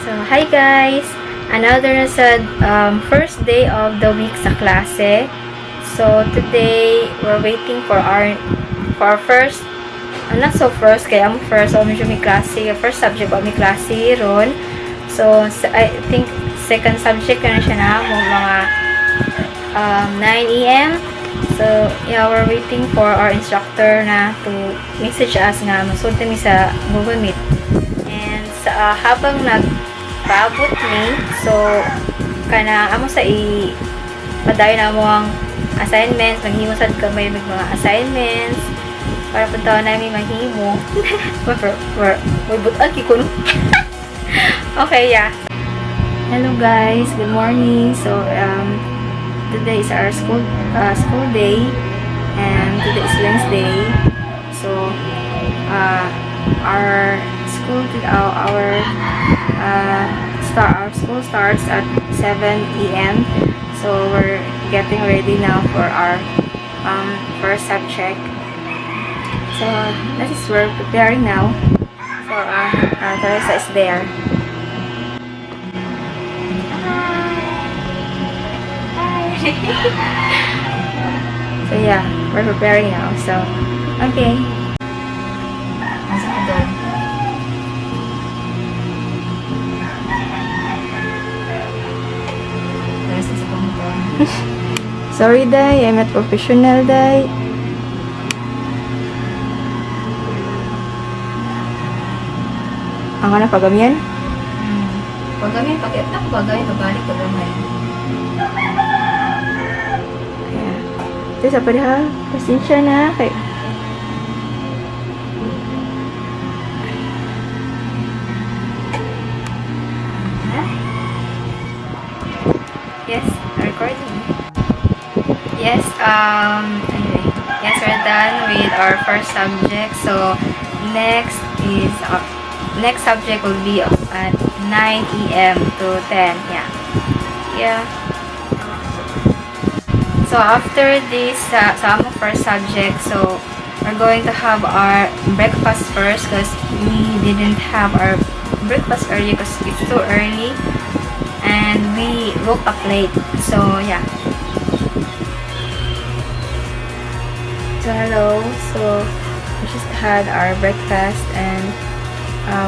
So, hi guys! Another sa first day of the week sa klase. So, today, we're waiting for our first, not so first, kaya mo first, so medyo may klase, first subject ba may klase ron. So, I think second subject na siya na, mga 9 a.m. So, yeah, we're waiting for our instructor na to message us na masud kami sa Google Meet. And sa habang nagpaabot ni, so kana amo sa padayon na mo ang assignments, maghimo sad kami mga assignments para puntahan namin maghimo. We're butan kikuno. Okay, yeah. Hello guys, good morning. So today is our school day, and today is Wednesday. So our school starts at 7 a.m. So we're getting ready now for our first subject. So that is we're preparing now. So Theresa is there. So yeah, we're preparing now. So okay. Sorry, Day. I'm not professional, Day. Ang na pagamian? Pagamian, pakita ko bagay, pabalik ko gamay. Ito sa padahal. Pasensya na. Kay yes, recording. Yes, anyway. Yes, we're done with our first subject. So, next subject will be at 9 a.m. to 10. Yeah. So, after this, sa among first subject, so, we're going to have our breakfast first because we didn't have our breakfast early because it's too early. And we woke up late. So, yeah. So, hello. So, we just had our breakfast and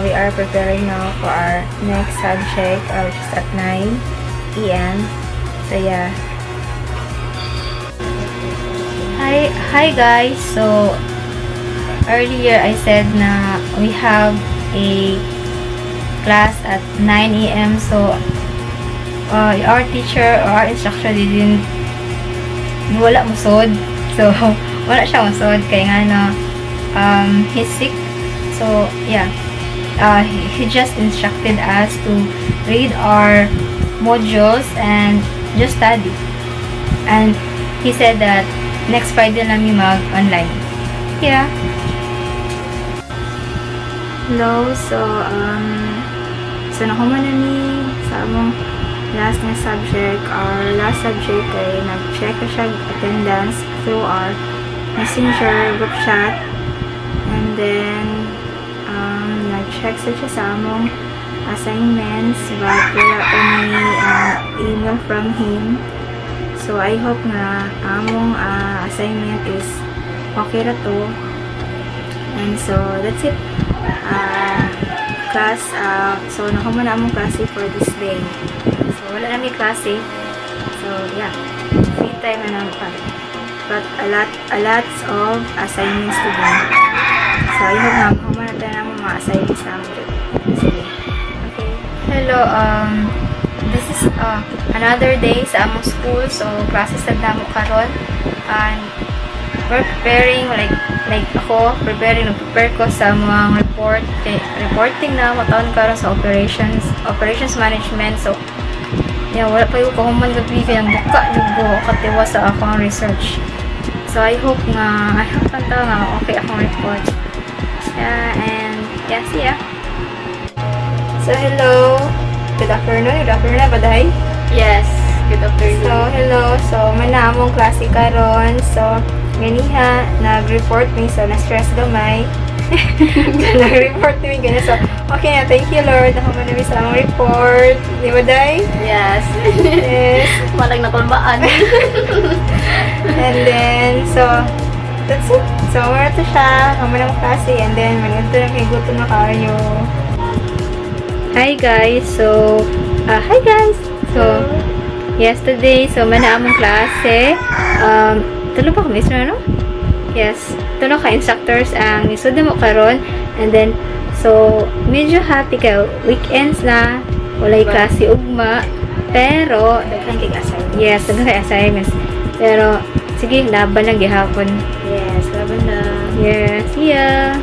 we are preparing now for our next subject, which is at 9 a.m. So, yeah. Hi guys. So, earlier I said na we have a class at 9 a.m. So, our teacher or our instructor wala musod. So, wala siya musod kaya nga na he's sick. So, yeah. He just instructed us to read our modules and just study. And he said that next Friday namin mag-online. Yeah. Hello. So nakuha na ni sa among last na subject. Our last subject ay nag-check siya attendance through our messenger group chat. And then nag-check siya sa among assignments, but wala pa may email from him. So I hope na among assignment is okay na to. And so that's it. Class, so nakuha na among klase for this day. So wala na may klase. So yeah, free time na naman pa. But a lot of assignments to do. So I hope na makuha na tayo ng mga assignments namin. Sige. Okay. Hello, this is another day sa among school. So classes na damo karon. And we're preparing like ako prepare ko sa mga reporting na mataon karon sa operations management. So yeah, wala pa yung kahuman gabi kaya buka jugo katiwa sa akong research. So I hope kanta nga okay akong report. Yeah, and yeah, see ya. So hello. Good afternoon na baday. Yes, good afternoon. So hello. So mana among klase karon. So ganiha nag-report mi, so na-stress gamay. Nag-report mi ganyan. So, okay na. Thank you, Lord. Ako man namin sa among report. Di ba, Day? Yes. Yes. Malang nakulbaan. And then, so, that's it. So, muna to siya. Kama ng klase. And then, manito lang kay gutom na kayo. Hi, guys. So, hi, guys. So, yesterday, so, mana among klase. Tulo pa kami, no? Yes. Tulo ka instructors ang isod mo karon. And then, so, medyo happy kayo. Weekends na. Walay klase ugma. Pero, Daghan kay assignment. yes, kay assignments. Pero, sige, laban lang gihapon. Yes, laban na. Yes, see ya!